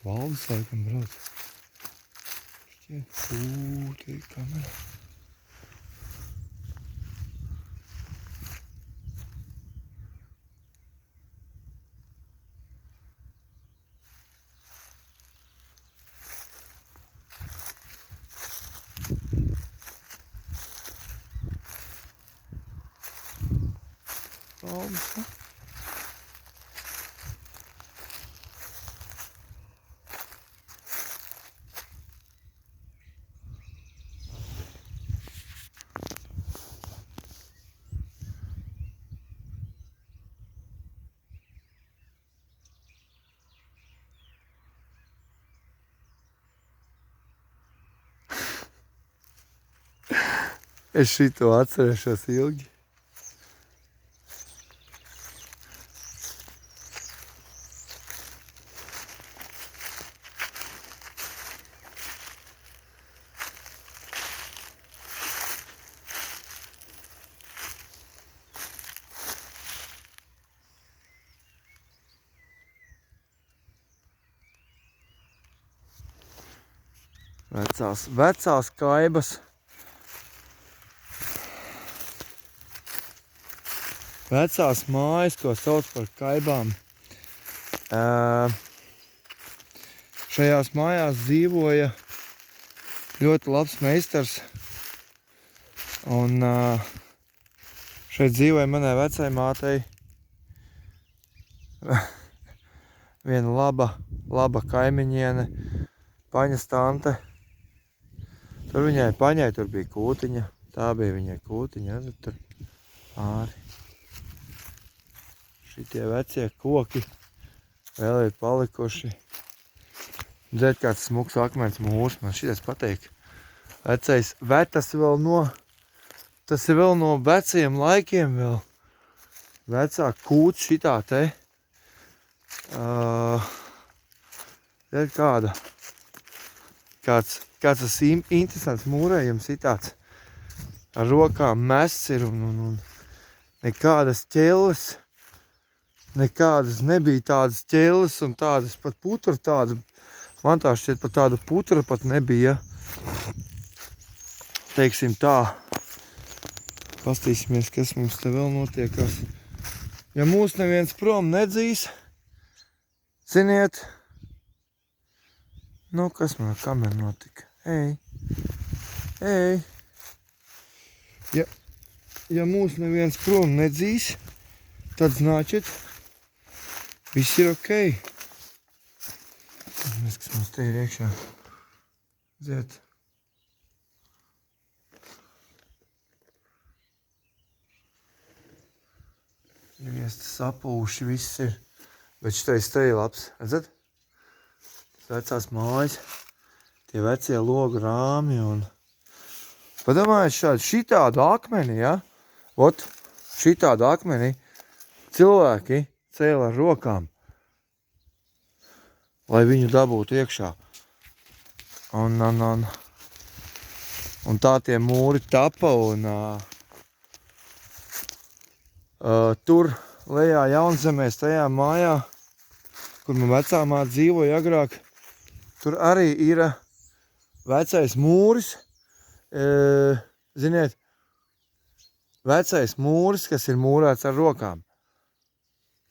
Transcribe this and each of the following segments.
Valdis laikam brauc. Šķiet, te ir kamera. Valdis, ne? Es šito atcerēšos ilgi. Vecās kaibas. Vecās mājas, ko sauc par kaibām. Šajās mājās dzīvoja ļoti labs meistars. Un šeit dzīvoja manai vecai mātei viena laba kaimiņiene, paņas tante. Tur viņai paņai, tur bija kūtiņa. Tā bija viņai kūtiņa, redzat, tur āri. Šitie vecie koki vēl ir palikuši. Dzēt kāds smuks akmens mūrs, man šitais patīk. Vecais, tas ir vēl no veciem laikiem vēl. Vecā kūts šitā te. Kāds tas interesants mūrējums ir tāds. Ar rokām mests ir un nekādas ķelles. Nekādas nebija tādas ķelles un tādas pat putra tāda. Man tā šķiet pat tāda putra pat nebija. Teiksim tā. Pastīsimies, kas mums te vēl notiekās. Ja mūs neviens prom nedzīs, ziniet, nu kas man ar kameru notika? Ej. Ja mūs neviens prom nedzīs, tad značit, viss ir ok. Mēs, kas mums te ir iekšā. Ziet. Viesti sapūši, viss ir. Bet šitais te ir labs. Redzat? Vecās mājas. Tie vecie logu rāmi un... Padomājiet šitādu akmeni, ja? Ot, šitādu akmeni cilvēki cēla ar rokām, lai viņu dabūtu iekšā. Un tā tie mūri tapa un tur lejā Jaunzemēs tajā mājā, kur man vecā māte dzīvoja agrāk, tur arī ir vecais mūris, ziniet, vecais mūris, kas ir mūrēts ar rokām.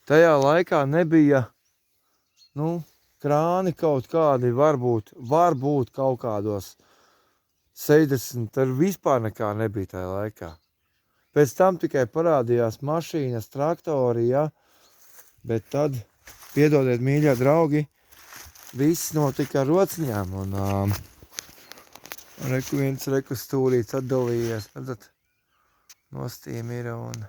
Tajā laikā nebija, krāni kaut kādi, varbūt kaut kādos 60, tur vispār nekā nebija tajā laikā. Pēc tam tikai parādījās mašīnas, traktori, ja, bet tad, piedodiet mīļie draugi, viss notika ar rociņām un viens stūrīts atdalījies, redzat, nostīm ir un...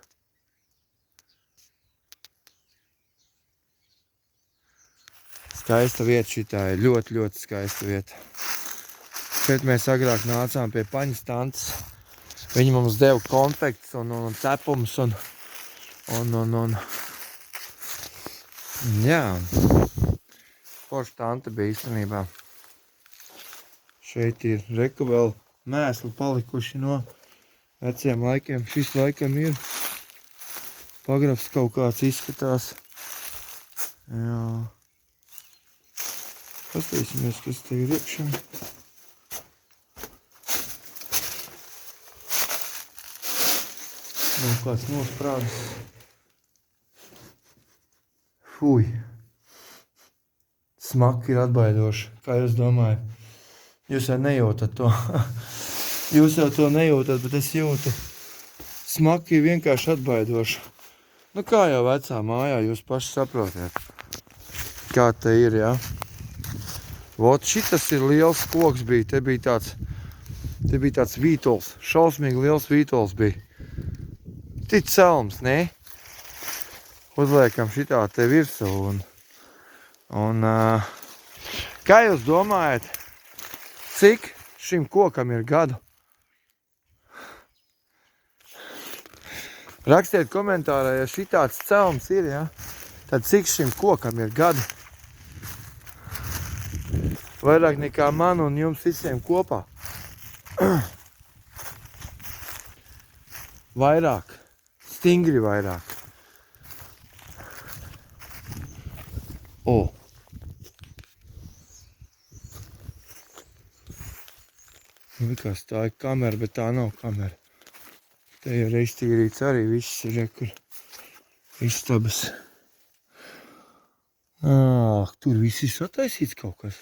Skaista vieta šitā ir, ļoti, ļoti skaista vieta. Šeit mēs agrāk nācām pie paņas tantes. Viņi mums deva konfekts un cepums un jā. Forša tante bija īstenībā. Šeit ir reku vēl mēsli palikuši no veciem laikiem. Šis laikam ir pagrabs kaut kāds izskatās. Jā. Paskatīsimies, kas te ir iekšā. Nav kāds nosprādis. Fui. Smaki ir atbaidoši. Kā jūs domājat? Jūs jau nejūtat to. Jūs jau to nejūtat, bet es jūtu. Smaki ir vienkārši atbaidoši. Nu kā jau vecā mājā, jūs paši saprotiet. Kā te ir, jā? Vot šitas ir liels koks bija. Te bija tāds vītols. Šausmīgi liels vītols bija. Tic celms, ne? Uzliekam šitā te virsū un kā jūs domājat, cik šim kokam ir gadu? Rakstiet komentārā, ja šitāds celms ir, ja? Tad cik šim kokam ir gadu? Vairāk nekā man un jums visiem kopā. Vairāk. Stingri vairāk. O. Likās tā ir kamera, bet tā nav kamera. Te ir iztīrīts arī viss ir, kur istabas. Tur viss ir sataisīts kaut kas.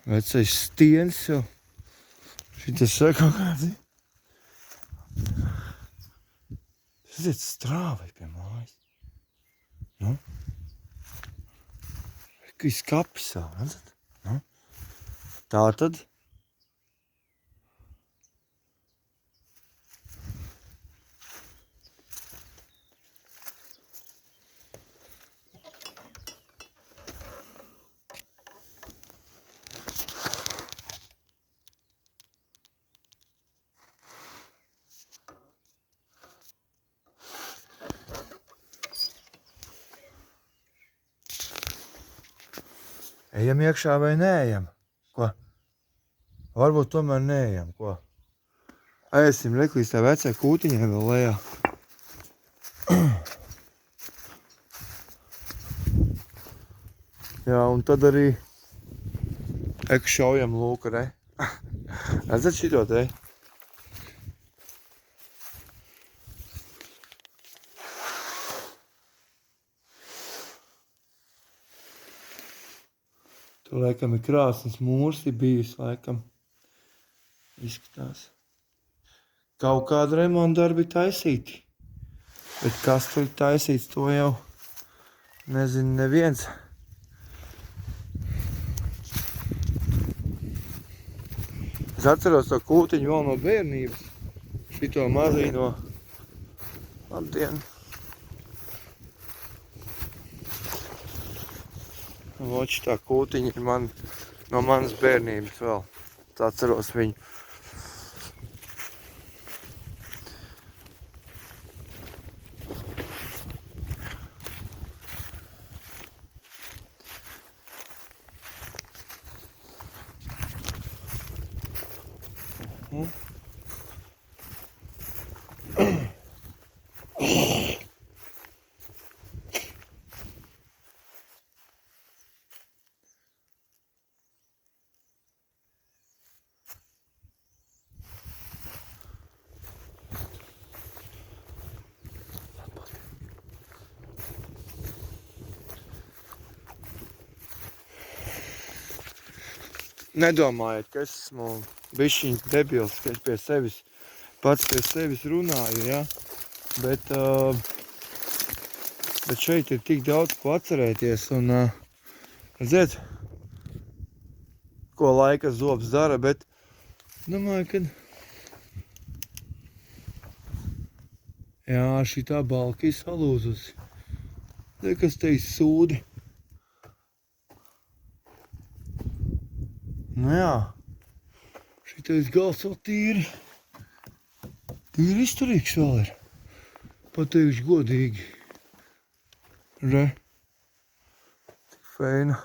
Vecais stiens jau. Šitas ir kaut kāds. Tas ir strāvai pie mājas. Nu? Kā skapis vēl, redzat? Nu? Tā tad. Ejam iekšā vai neejam? Ko? Varbūt tomēr neejam, ko? Aiesim reklīs tā vecā kūtiņai vēl lejā. Jā, un tad arī šaujam lūku, re? Redzat šito te? Tur laikam ir krāsnes mūrs, ir bijis laikam. Izskatās. Kaut kāda remonta darbi taisīti. Bet kas tur taisīts, to jau nezinu neviens. Es atceros to kūtiņu vēl no bērnības. Šito mazīno. Labdien! Vot šitā kūtiņa ir no manas bērnības vēl. Atceros viņu. Nedomājiet, ka es esmu bišķiņ debils, ka es pie sevis, pats pie sevis runāju, ja? Bet šeit ir tik daudz ko atcerēties un, redziet, ko laika zobs dara, bet domāju, ka jā, šitā balka ir salūzusi. Te, kas te ir sūdi. Nu jā, šitais gals vēl tīri izturīgs vēl ir. Pateikšu godīgi. Re. Tik feina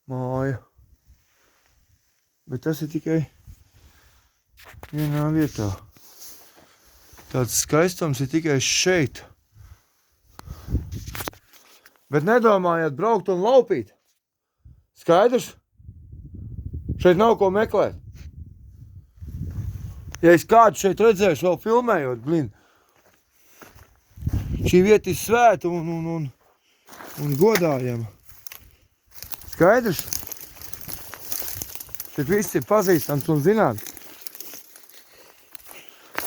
māja. Bet tas ir tikai vienā vietā. Tāds skaistums ir tikai šeit. Bet nedomājiet braukt un laupīt. Skaidrs? Šeit nav ko meklēt. Ja es kādu šeit redzēšu vēl filmējot, blin, šī vieta ir svēta un godājama. Skaidrs? Šeit viss ir pazīstams un zināms.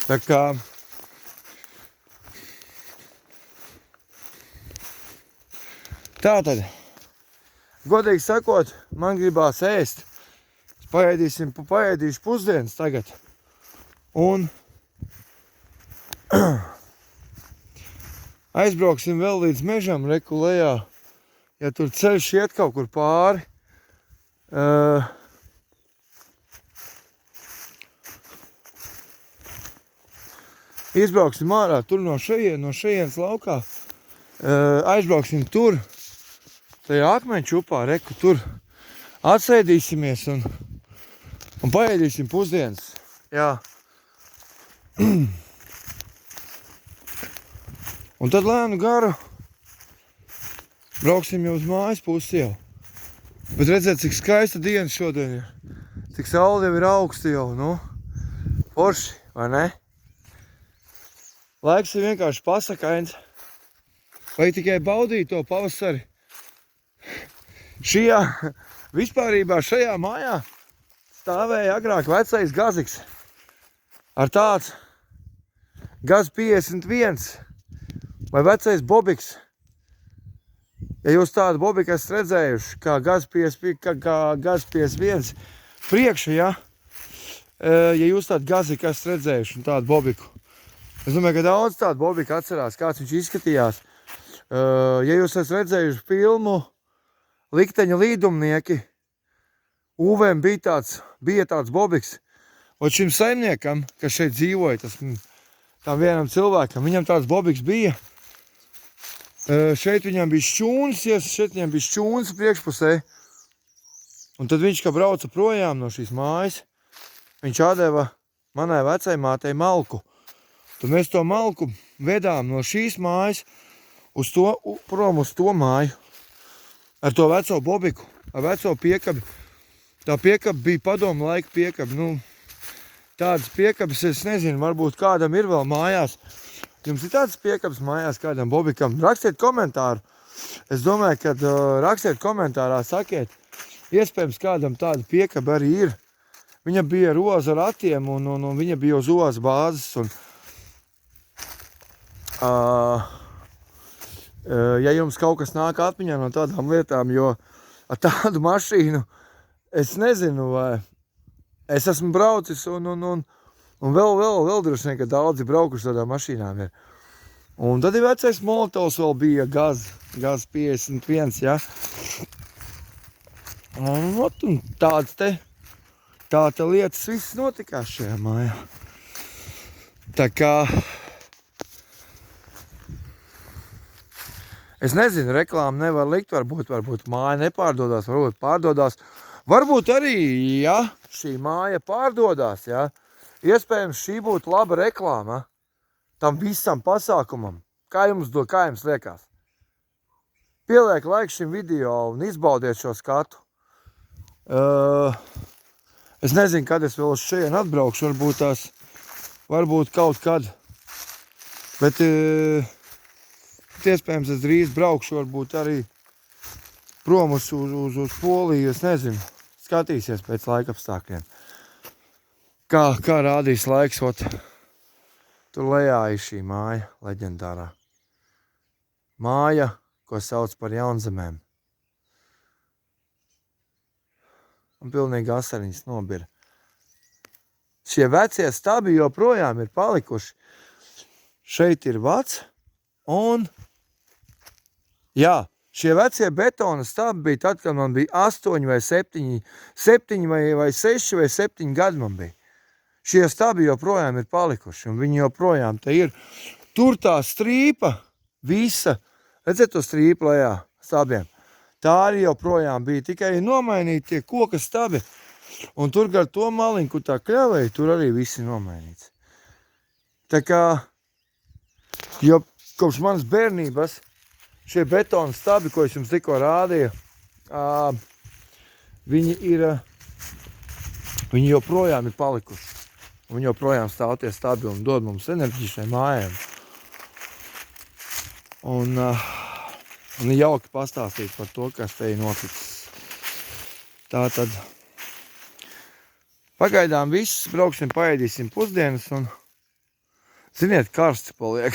Tā kā tātad, godīgi sakot, man gribās ēst. Paēdīšu pusdienas tagad. Un aizbrauksim vēl līdz mežam, reku lejā. Ja tur ceļš iet kaut kur pāri. Izbrauksim ārā tur no šejienes laukā. Aizbrauksim tur, tajā akmeņu upā, reku tur. Atsēdīsimies un paēdīsim pusdienas. Jā. Un tad lēnu garu brauksim jau uz mājas pusi jau. Bet redzēt, cik skaista diena šodien ir. Cik saule jau ir augsta jau, nu. Forši, vai ne? Laiks ir vienkārši pasakains. Vai tikai baudīt to pavasari. Vispārībā šajā mājā stāvēja agrāk vecais gaziks. Ar tāds Gaz 51 vai vecais bobiks. Ja jūs tādu bobiku esat redzējuši, kā Gaz 51 priekša, ja jūs tādu gaziku esat redzējuši un tādu bobiku. Es domāju, ka daudz tādu bobiku atcerās, kāds viņš izskatījās. Ja jūs esat redzējuši filmu Likteņa līdumnieki, Uvēm bija tāds bobiks. Un šim saimniekam, kas šeit dzīvoja, tam vienam cilvēkam, viņam tāds bobiks bija. Šeit viņam bija šķūns priekšpusē. Un tad viņš, kā brauca projām no šīs mājas, viņš atdeva manai vecai mātei malku. Tad mēs to malku vedām no šīs mājas prom uz to māju. Ar to veco bobiku, ar veco piekabi. Tā piekaba bija padomu laika piekaba. Nu, tādas piekabas, es nezinu, varbūt kādam ir vēl mājās. Jums ir tādas piekabas mājās kādam bobikam? Rakstiet komentāru. Es domāju, ka rakstiet komentārā, sakiet, iespējams kādam tāda piekaba arī ir. Viņa bija ar ozu ratiem un viņa bija uz ozu bāzes. Ja jums kaut kas nāk atmiņā no tādām lietām, jo ar tādu mašīnu, es nezinu, vai es esmu braucis un vēl droši vien, ka daudzi braukuši tādām mašīnām ir. Un tad ir vecais Molotovs vēl bija Gaz 51, ja. Un tāda lietas viss notikās šajā mājā. Tā kā es nezinu, reklāmu nevar likt, varbūt māja nepārdodās, varbūt pārdodās. Varbūt arī, ja šī māja pārdodās, ja, iespējams šī būtu laba reklāma tam visam pasākumam. Kā jums liekas? Pieliek laiku šim video un izbaudiet šo skatu. Es nezinu, kad es vēl uz šeit atbraukšu, varbūt kaut kad. Bet iespējams es drīz braukšu, varbūt arī prom uz Poliju, es nezinu. Skatīsies pēc laika apstākļiem. Kā rādīs laiks, tur lejā ir šī māja, leģendārā. Māja, ko sauc par Jaunzemēm. Un pilnīgi asariņas nobira. Šie vecie stabi joprojām ir palikuši. Šeit ir vats un jā. Šie vecie betona stabi bija tad, kad man bija 8 vai 7 vai 6 vai 7 gadi man bija. Šie stabi joprojām ir palikuši un viņi joprojām te ir. Tur tā strīpa visa, redzēt to strīpu lejā stabiem, tā arī joprojām bija, tikai nomainīti tie koka stabi. Un tur gar to maliņu, kur tā kļavēja, tur arī viss ir nomainīts. Tā kā, jo kopš manas bērnības šie betona stabi, ko es jums tikko rādīju, viņi joprojām ir palikuši. Viņi joprojām stāvties stabili un dod mums enerģiju šai mājām. Un ir jauki pastāstīt par to, kas te ir noticis. Tātad pagaidām viss, brauksim, paēdīsim pusdienas un, ziniet, karsts paliek.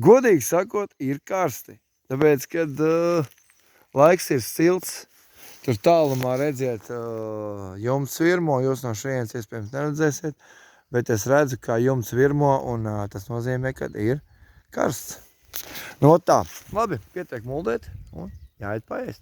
Godīgi sakot, ir karsti. Tāpēc, kad laiks ir silts, tur tālumā redziet jumts virmo, jūs no šejienes iespējams neredzēsiet, bet es redzu, kā jumts virmo un tas nozīmē, ka ir karsts. No tā, labi, pietiek muldēt un jāiet paēst.